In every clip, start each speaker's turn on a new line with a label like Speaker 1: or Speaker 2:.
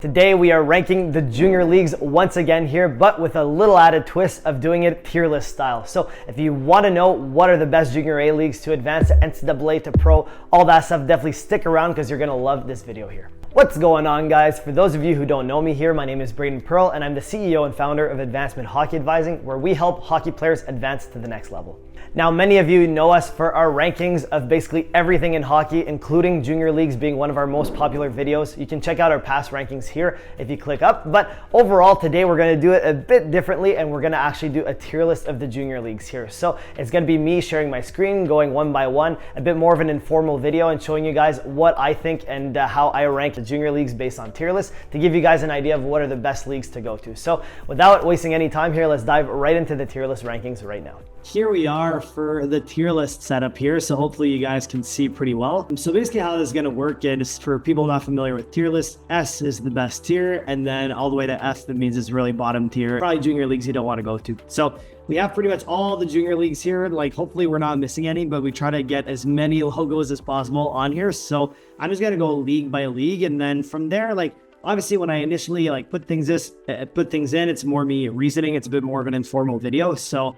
Speaker 1: Today we are ranking the junior leagues once again here, but with a little added twist of doing it tier list style. So if you want to know what are the best junior A leagues to advance to NCAA to pro, all that stuff, definitely stick around because you're going to love this video here. What's going on, guys? For those of you who don't know me here, my name is 𝗓𝗓𝗏 and I'm the CEO and founder of Advancement Hockey Advising, where we help hockey players advance to the next level. Now, many of you know us for our rankings of basically everything in hockey, including junior leagues being one of our most popular videos. You can check out our past rankings here if you click up. But overall, today we're going to do it a bit differently, and we're going to actually do a tier list of the junior leagues here. So it's going to be me sharing my screen, going one by one, a bit more of an informal video, and showing you guys what I think and how I rank the junior leagues based on tier lists to give you guys an idea of what are the best leagues to go to. So without wasting any time here, let's dive right into the tier list rankings right now.
Speaker 2: Here we are for the tier list setup here, so hopefully you guys can see pretty well. So basically how this is going to work is, for people not familiar with tier lists, S is the best tier, and then all the way to F, that means it's really bottom tier, probably junior leagues you don't want to go to. So we have pretty much all the junior leagues here. Like, hopefully we're not missing any, but we try to get as many logos as possible on here. So I'm just going to go league by league, and then from there, like, obviously, when I initially put things in, it's more me reasoning. It's a bit more of an informal video, so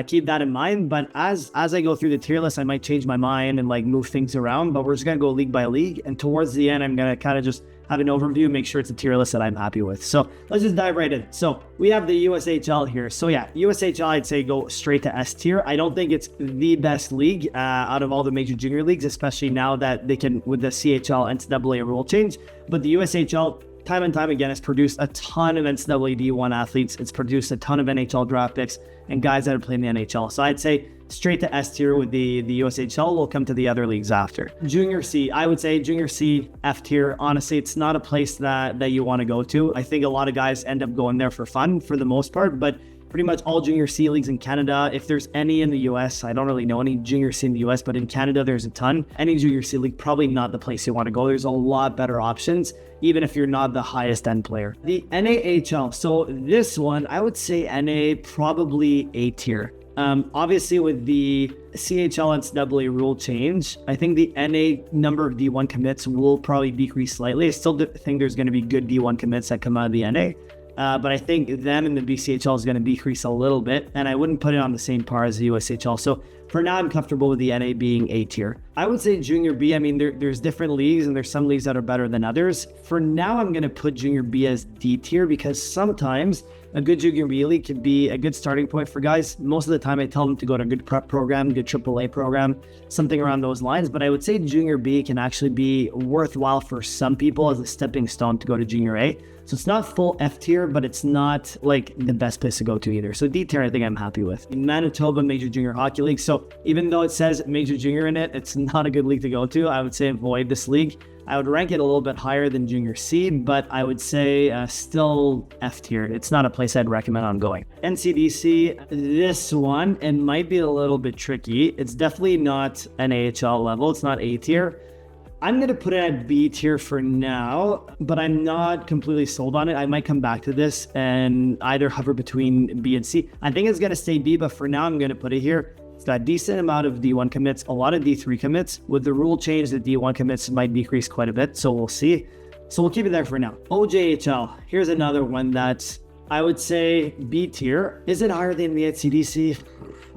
Speaker 2: keep that in mind. But as I go through the tier list, I might change my mind and move things around. But we're just gonna go league by league, and towards the end, I'm gonna kind of just have an overview, make sure it's a tier list that I'm happy with. So let's just dive right in. So we have the USHL here. So yeah, USHL, I'd say go straight to S tier. I don't think it's the best league out of all the major junior leagues, especially now that they can, with the CHL NCAA rule change. But the USHL, time and time again, has produced a ton of NCAA D1 athletes. It's produced a ton of NHL draft picks and guys that are playing the NHL. So I'd say straight to S tier with the USHL. We'll come to the other leagues after. Junior C, I would say junior C, F tier. Honestly, it's not a place that you want to go to. I think a lot of guys end up going there for fun for the most part, but pretty much all junior C leagues in Canada, if there's any in the US, I don't really know any junior C in the US, but in Canada, there's a ton. Any junior C league, probably not the place you want to go. There's a lot better options, even if you're not the highest end player. The NAHL, so this one, I would say NA probably A tier. Obviously with the CHL NCAA rule change, I think the NA number of D1 commits will probably decrease slightly. I still think there's going to be good D1 commits that come out of the NA. But I think them and the BCHL is going to decrease a little bit, and I wouldn't put it on the same par as the USHL. So for now, I'm comfortable with the NA being A tier. I would say junior B, I mean, there's different leagues and there's some leagues that are better than others. For now, I'm going to put junior B as D tier because sometimes a good junior B league can be a good starting point for guys. Most of the time, I tell them to go to a good prep program, good AAA program, something around those lines. But I would say junior B can actually be worthwhile for some people as a stepping stone to go to junior A. So it's not full F tier, but it's not the best place to go to either. So D tier, I think I'm happy with. In Manitoba Major Junior Hockey League. So even though it says Major Junior in it, it's not a good league to go to. I would say avoid this league. I would rank it a little bit higher than junior C, but I would say still F tier. It's not a place I'd recommend on going. NCDC, this one, it might be a little bit tricky. It's definitely not an AHL level. It's not A tier. I'm going to put it at B tier for now, but I'm not completely sold on it. I might come back to this and either hover between B and C. I think it's going to stay B, but for now, I'm going to put it here. It's got a decent amount of D1 commits, a lot of D3 commits. With the rule change, the D1 commits might decrease quite a bit, so we'll see. So we'll keep it there for now. OJHL, here's another one that I would say B tier. Is it higher than the NCDC?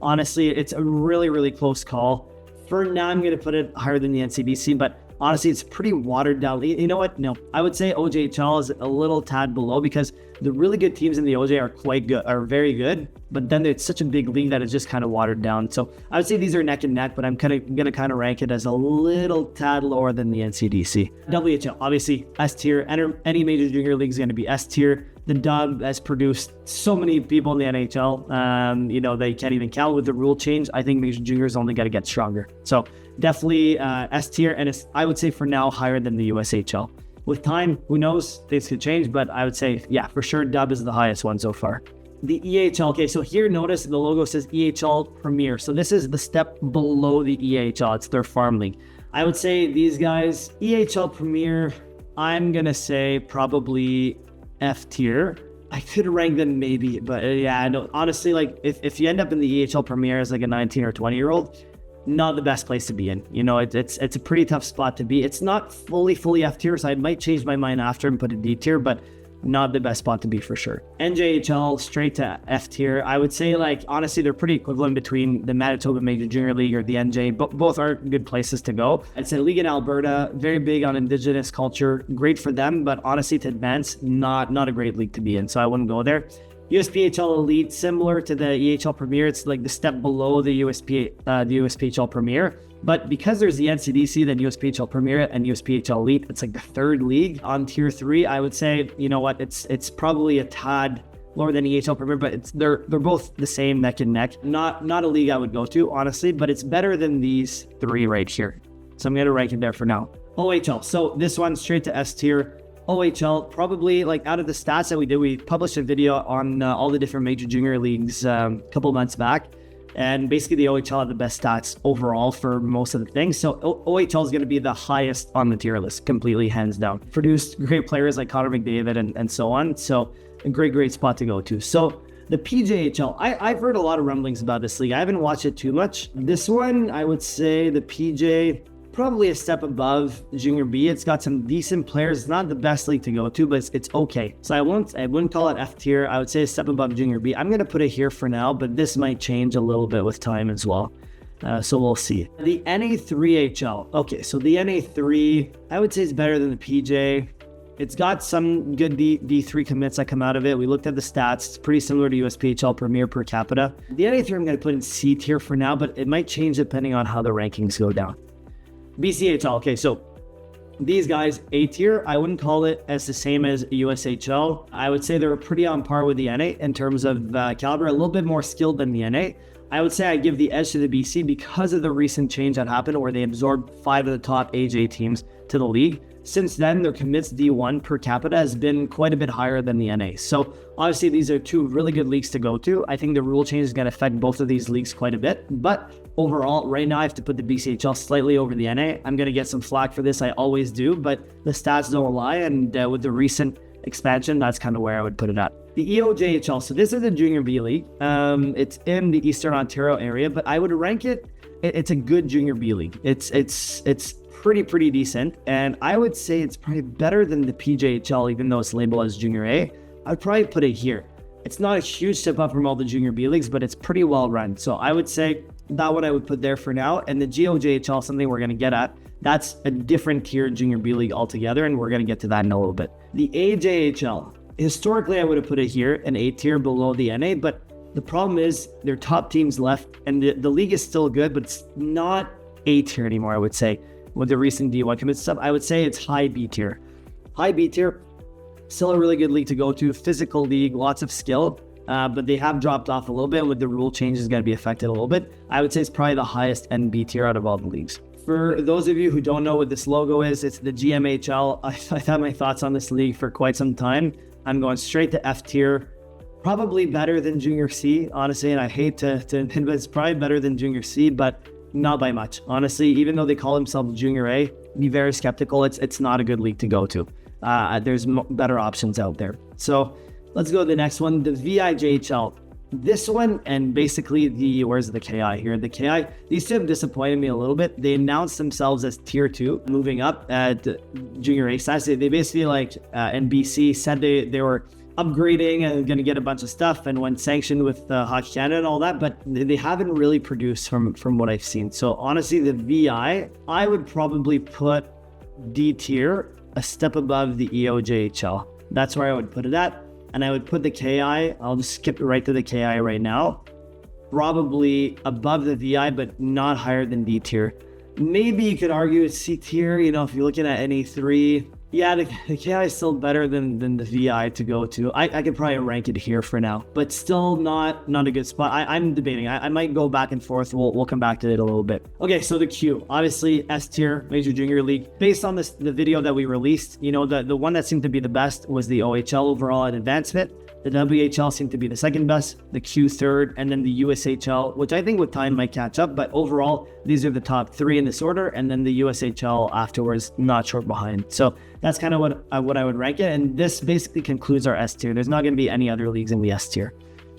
Speaker 2: Honestly, it's a really, really close call. For now, I'm going to put it higher than the NCDC, but honestly, it's pretty watered down. You know what? No, I would say OJHL is a little tad below because the really good teams in the OJ are very good, but then it's such a big league that it's just kind of watered down. So I would say these are neck and neck, but I'm going to rank it as a little tad lower than the NCDC. WHL, obviously S tier. Any major junior league is going to be S tier. The Dub has produced so many people in the NHL. They can't even count with the rule change. I think major juniors only got to get stronger. So definitely S tier, and it's, I would say for now, higher than the USHL. With time, who knows, things could change, but I would say, yeah, for sure, Dub is the highest one so far. The EHL, okay, so here notice the logo says EHL Premier. So this is the step below the EHL. It's their farm league. I would say these guys, EHL Premier, I'm going to say probably F tier. I could rank them maybe, but yeah, I don't, honestly, if you end up in the EHL Premier as a 19 or 20-year-old, not the best place to be in. You know, it's a pretty tough spot to be. It's not fully F tier, so I might change my mind after and put a D tier, but not the best spot to be for sure. NJHL straight to F tier. I would say, like, honestly, they're pretty equivalent between the Manitoba Major Junior League or the NJ. Both are good places to go. It's a league in Alberta, very big on Indigenous culture. Great for them, but honestly, to advance, not a great league to be in. So I wouldn't go there. USPHL Elite, similar to the EHL Premier. It's like the step below the USPHL Premier. But because there's the NCDC, then USPHL Premier and USPHL Elite, it's like the third league on tier 3. I would say, you know what, it's probably a tad lower than EHL Premier, but they're both the same, neck and neck. Not a league I would go to, honestly, but it's better than these 3 right here. So I'm gonna rank it there for now. OHL, so this one straight to S tier. OHL, probably, like, out of the stats that we did, we published a video on all the different major junior leagues a couple months back. And basically the OHL had the best stats overall for most of the things. So OHL is going to be the highest on the tier list, completely hands down. Produced great players like Connor McDavid and so on. So a great spot to go to. So the PJHL, I've heard a lot of rumblings about this league. I haven't watched it too much. This one, I would say the PJ, probably a step above Junior B. It's got some decent players. It's not the best league to go to, but it's okay. So I wouldn't call it F tier. I would say a step above Junior B. I'm going to put it here for now, but this might change a little bit with time as well. So we'll see. The NA3HL. Okay, so the NA3, I would say is better than the PJ. It's got some good D3 commits that come out of it. We looked at the stats. It's pretty similar to USPHL Premier per capita. The NA3 I'm going to put in C tier for now, but it might change depending on how the rankings go down. BCHL, okay, so these guys, A tier, I wouldn't call it as the same as USHL. I would say they're pretty on par with the NA in terms of caliber, a little bit more skilled than the NA. I would say I give the edge to the BC because of the recent change that happened where they absorbed 5 of the top AJ teams to the league. Since then, their commits D1 per capita has been quite a bit higher than the NA. So obviously, these are 2 really good leagues to go to. I think the rule change is going to affect both of these leagues quite a bit. But overall, right now, I have to put the BCHL slightly over the NA. I'm going to get some flack for this. I always do, but the stats don't lie. And with the recent expansion, that's kind of where I would put it at. The EOJHL, so this is a Junior B league. It's in the Eastern Ontario area, but I would rank it's a good Junior B league. It's pretty decent, and I would say it's probably better than the PJHL, even though it's labeled as Junior A. I'd probably put it here. It's not a huge step up from all the Junior B leagues, but it's pretty well run. So I would say that one I would put there for now. And the GOJHL, something we're going to get at, that's a different tier Junior B league altogether, and we're going to get to that in a little bit. The AJHL, historically I would have put it here, an A tier below the NA, but the problem is their top teams left, and the league is still good, but it's not A tier anymore, I would say. With the recent D1 commit stuff, I would say it's high B tier. High B tier, still a really good league to go to, physical league, lots of skill, but they have dropped off a little bit with the rule changes going to be affected a little bit. I would say it's probably the highest NB tier out of all the leagues. For those of you who don't know what this logo is, it's the GMHL. I've had my thoughts on this league for quite some time. I'm going straight to F tier. Probably better than Junior C, honestly, and I hate to admit, but it's probably better than Junior C, but not by much. Honestly, even though they call themselves Junior A, be very skeptical. It's not a good league to go to. There's better options out there. So let's go to the next one, the VIJHL. This one, and basically where's the KI here? The KI, these 2 have disappointed me a little bit. They announced themselves as tier 2, moving up at Junior A size. They basically, like NBC said they were upgrading and going to get a bunch of stuff, and when sanctioned with Hockey Canada and all that, but they haven't really produced from what I've seen. So honestly, the VI, I would probably put D tier, a step above the EOJHL. That's where I would put it at. And I would put the KI, I'll just skip right to the KI right now, probably above the VI, but not higher than D tier. Maybe you could argue it's C tier, you know, if you're looking at NA3. Yeah, the KI is still better than the VI to go to. I could probably rank it here for now, but still not a good spot. I'm debating. I might go back and forth. We'll come back to it a little bit. Okay, so the Q, obviously S tier, Major Junior League. Based on the video that we released, you know, the one that seemed to be the best was the OHL overall at advancement. The WHL seemed to be the second best, the Q third, and then the USHL, which I think with time might catch up. But overall, these are the top 3 in this order, and then the USHL afterwards, not short behind. So that's kind of what I would rank it. And this basically concludes our S tier. There's not going to be any other leagues in the S tier.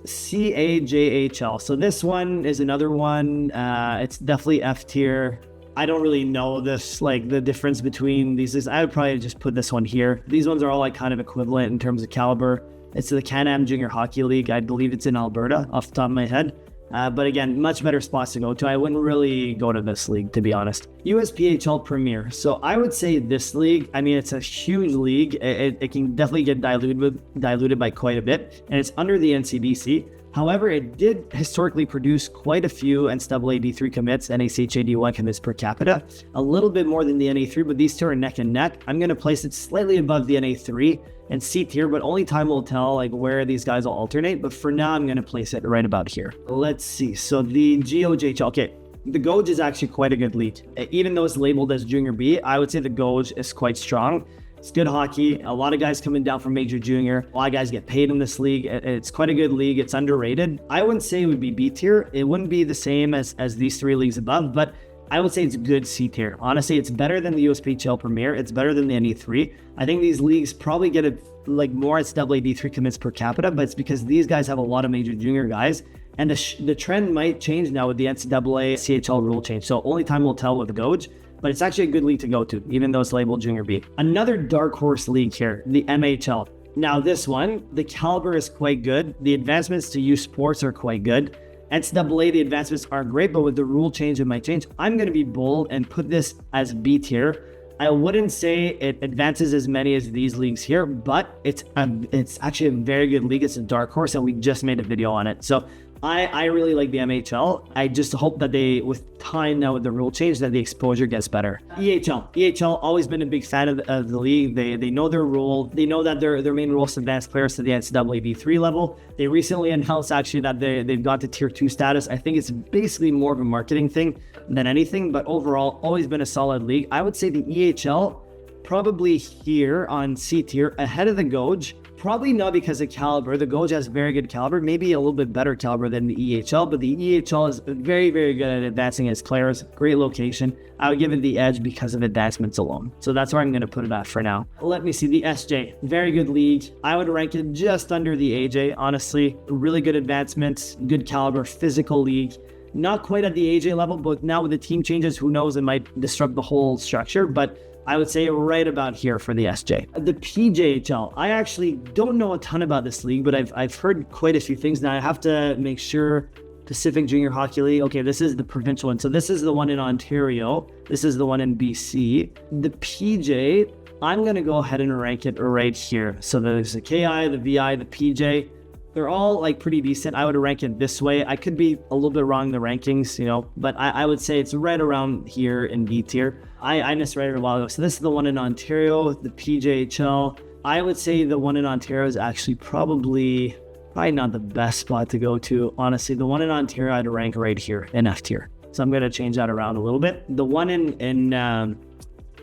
Speaker 2: 𝗂𝗟𝗔𝗜𝗠𝗘𝗥. So this one is another one. It's definitely F tier. I don't really know this, like the difference between these. I would probably just put this one here. These ones are all like kind of equivalent in terms of caliber. It's the Can-Am Junior Hockey League. I believe it's in Alberta off the top of my head. But again, much better spots to go to. I wouldn't really go to this league, to be honest. USPHL Premier. So I would say this league, I mean, it's a huge league. It can definitely get diluted by quite a bit. And it's under the NCDC. However, it did historically produce quite a few NCAA D3 commits, NACHA D1 commits per capita, a little bit more than the NA3, but these two are neck and neck. I'm going to place it slightly above the NA3 and C tier, but only time will tell like where these guys will alternate. But for now, I'm going to place it right about here. Let's see. So the GOJHL, okay. The GOJ is actually quite a good league. Even though it's labeled as Junior B, I would say the GOJ is quite strong. It's good hockey. A lot of guys coming down from Major Junior. A lot of guys get paid in this league. It's quite a good league. It's underrated. I wouldn't say it would be B tier. It wouldn't be the same as these three leagues above, but I would say it's good C tier. Honestly, it's better than the USPHL Premier. It's better than the NE3. I think these leagues probably get like more NCAA D3 commits per capita, but it's because these guys have a lot of Major Junior guys. And the trend might change now with the NCAA CHL rule change. So only time will tell with the GOJ. But it's actually a good league to go to, even though it's labeled Junior B. Another dark horse league here, the MHL. Now this one, the caliber is quite good. The advancements to youth sports are quite good. NCAA, the advancements aren't great, but with the rule change, it might change. I'm going to be bold and put this as B tier. I wouldn't say it advances as many as these leagues here, but it's actually a very good league. It's a dark horse, and we just made a video on it. So I really like the MHL. I just hope that with time now with the rule change, that the exposure gets better. EHL, always been a big fan of the league. They know their role. They know that their main role is to advance players to the NCAA D3 level. They recently announced actually that they've got to tier 2 status. I think it's basically more of a marketing thing than anything, but overall, always been a solid league. I would say the EHL probably here on C tier ahead of the GOJ. Probably not because of caliber. The GOJ has very good caliber, maybe a little bit better caliber than the EHL, but the EHL is very, very good at advancing its players. Great location. I would give it the edge because of advancements alone. So that's where I'm going to put it at for now. Let me see the SJ. Very good league. I would rank it just under the AJ, honestly. Really good advancements, good caliber, physical league. Not quite at the AJ level, but now with the team changes, who knows, it might disrupt the whole structure, but I would say right about here for the SJ. The PJHL, I actually don't know a ton about this league, but I've heard quite a few things. Now I have to make sure. Pacific Junior Hockey League. Okay, this is the provincial one. So this is the one in Ontario. This is the one in BC. The PJ, I'm going to go ahead and rank it right here. So there's the KI, the VI, the PJ. They're all like pretty decent. I would rank it this way. I could be a little bit wrong in the rankings, but I would say it's right around here in B tier. I misread it a while ago. So this is the one in Ontario, the PJHL. I would say the one in Ontario is actually probably not the best spot to go to. Honestly, the one in Ontario I'd rank right here in F tier. So I'm going to change that around a little bit. The one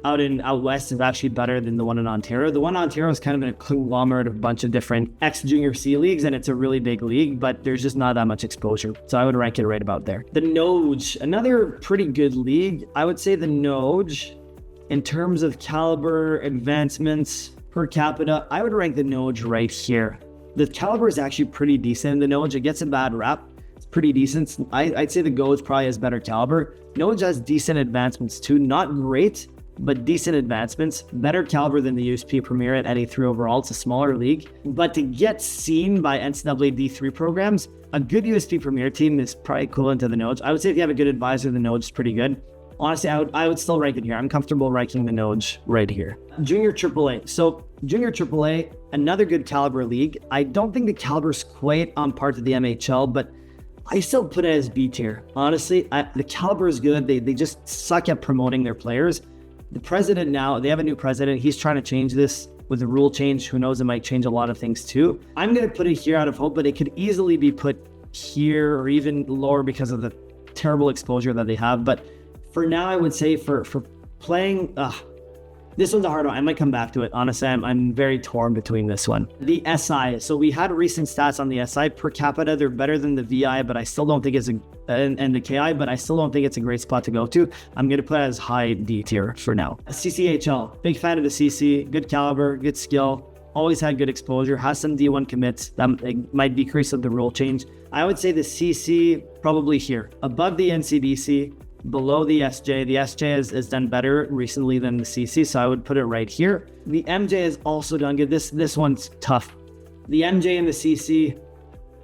Speaker 2: out west is actually better than the one in Ontario. The one in Ontario is kind of a conglomerate of a bunch of different ex-junior C leagues, and it's a really big league, but there's just not that much exposure. So I would rank it right about there. The NOJ, another pretty good league. I would say the NOJ, in terms of caliber, advancements per capita, I would rank the NOJ right here. The caliber is actually pretty decent. The NOJ, it gets a bad rap. It's pretty decent. I'd say the GOJ probably has better caliber. NOJ has decent advancements too. Not great, but decent advancements, better caliber than the USP Premier at NA3 overall. It's a smaller league, but to get seen by NCAA D3 programs, a good USP Premier team is probably equivalent to the NOJ. I would say if you have a good advisor, the NOJ is pretty good. Honestly, I would still rank it here. I'm comfortable ranking the NOJ right here. Junior AAA. So Junior AAA, another good caliber league. I don't think the caliber is quite on par to the MHL, but I still put it as B tier. Honestly, the caliber is good. They just suck at promoting their players. The president now, they have a new president. He's trying to change this with the rule change. Who knows, it might change a lot of things too. I'm going to put it here out of hope, but it could easily be put here or even lower because of the terrible exposure that they have. But for now, I would say for playing, this one's a hard one. I might come back to it. Honestly, I'm very torn between this one. The SI. So we had recent stats on the SI per capita. They're better than the VI, but I still don't think it's and the KI, but I still don't think it's a great spot to go to. I'm going to put it as high D tier for now. CCHL. Big fan of the CC. Good caliber, good skill. always had good exposure, has some D1 commits. That might decrease of the rule change. I would say the CC probably here, above the NCDC, below the SJ. The SJ has done better recently than the CC, so I would put it right here. The MJ has also done good. This one's tough. The MJ and the CC,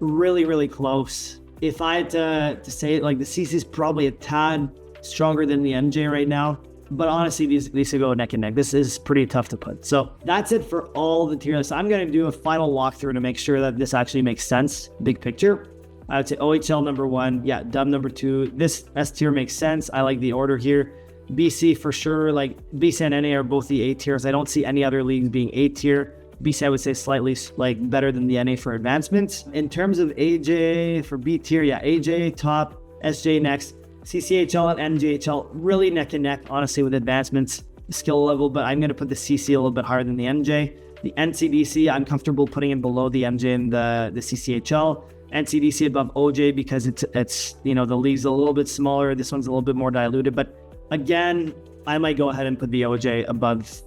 Speaker 2: really, really close. If I had to say it, like the CC is probably a tad stronger than the MJ right now. But honestly, these could go neck and neck. This is pretty tough to put. So that's it for all the tier lists. I'm going to do a final walkthrough to make sure that this actually makes sense, big picture. I would say OHL number 1, yeah, Dub number 2. This S tier makes sense. I like the order here. BC for sure, like BC and NA are both the A tiers. I don't see any other leagues being A tier. BC I would say slightly like better than the NA for advancements. In terms of AJ for B tier, yeah, AJ top, SJ next. CCHL and NJHL really neck and neck, honestly, with advancements, skill level, but I'm going to put the CC a little bit higher than the MJ. The NCDC, I'm comfortable putting it below the MJ and the CCHL. NCDC above OJ because it's you know, the league's a little bit smaller. This one's a little bit more diluted, but again, I might go ahead and put the OJ above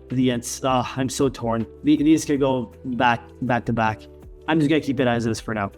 Speaker 2: the NC. I'm so torn. These could go back to back. I'm just going to keep it as is for now.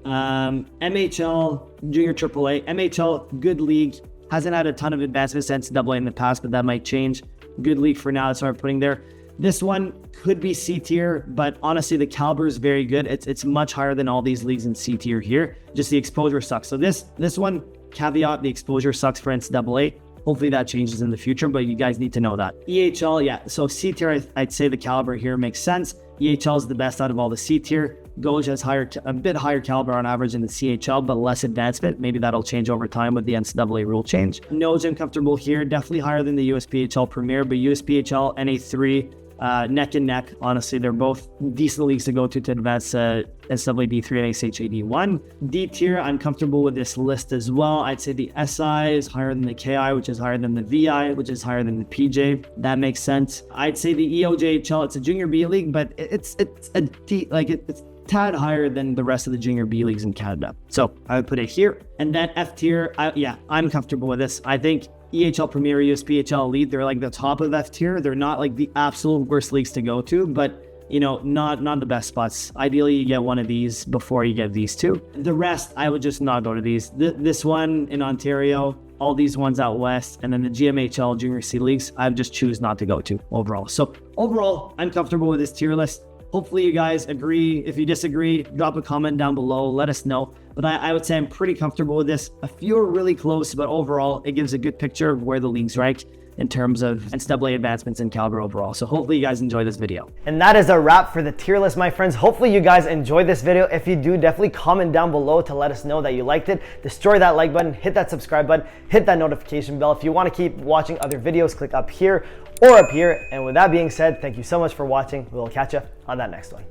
Speaker 2: MHL, Junior AAA. MHL, good league. Hasn't had a ton of advancements since NCAA in the past, but that might change. Good league for now. That's what I'm putting there. This one could be C tier, but honestly, the caliber is very good. It's much higher than all these leagues in C tier here. Just the exposure sucks. So this one, caveat, the exposure sucks for NCAA. Hopefully that changes in the future, but you guys need to know that. EHL, yeah. So C tier, I'd say the caliber here makes sense. EHL is the best out of all the C tier. 𝗏𝗠𝗘 has a bit higher caliber on average in the CHL, but less advancement. Maybe that'll change over time with the NCAA rule change. 𝗏𝗠𝗘, I'm comfortable here. Definitely higher than the USPHL Premier, but USPHL, NA3, neck and neck. Honestly, they're both decent leagues to go to advance NCAA D3 and ACHA D1. D tier, I'm comfortable with this list as well. I'd say the SI is higher than the KI, which is higher than the VI, which is higher than the PJ. That makes sense. I'd say the EOJHL, it's a junior B league, but it's a D, like it's tad higher than the rest of the junior B leagues in Canada. So I would put it here. And then F tier, I'm comfortable with this. I think EHL Premier, USPHL Elite, they're like the top of F tier. They're not like the absolute worst leagues to go to, but you know, not the best spots. Ideally, you get one of these before you get these two. The rest, I would just not go to these. This one in Ontario, all these ones out west, and then the GMHL Junior C leagues, I would just choose not to go to overall. So overall, I'm comfortable with this tier list. Hopefully you guys agree. If you disagree, drop a comment down below, let us know. But I would say I'm pretty comfortable with this. A few are really close, but overall, it gives a good picture of where the leagues rank in terms of NCAA advancements and caliber overall. So hopefully you guys enjoy this video.
Speaker 1: And that is a wrap for the tier list, my friends. Hopefully you guys enjoyed this video. If you do, definitely comment down below to let us know that you liked it. Destroy that like button, hit that subscribe button, hit that notification bell. If you want to keep watching other videos, click up here or up here. And with that being said, thank you so much for watching. We'll catch you on that next one.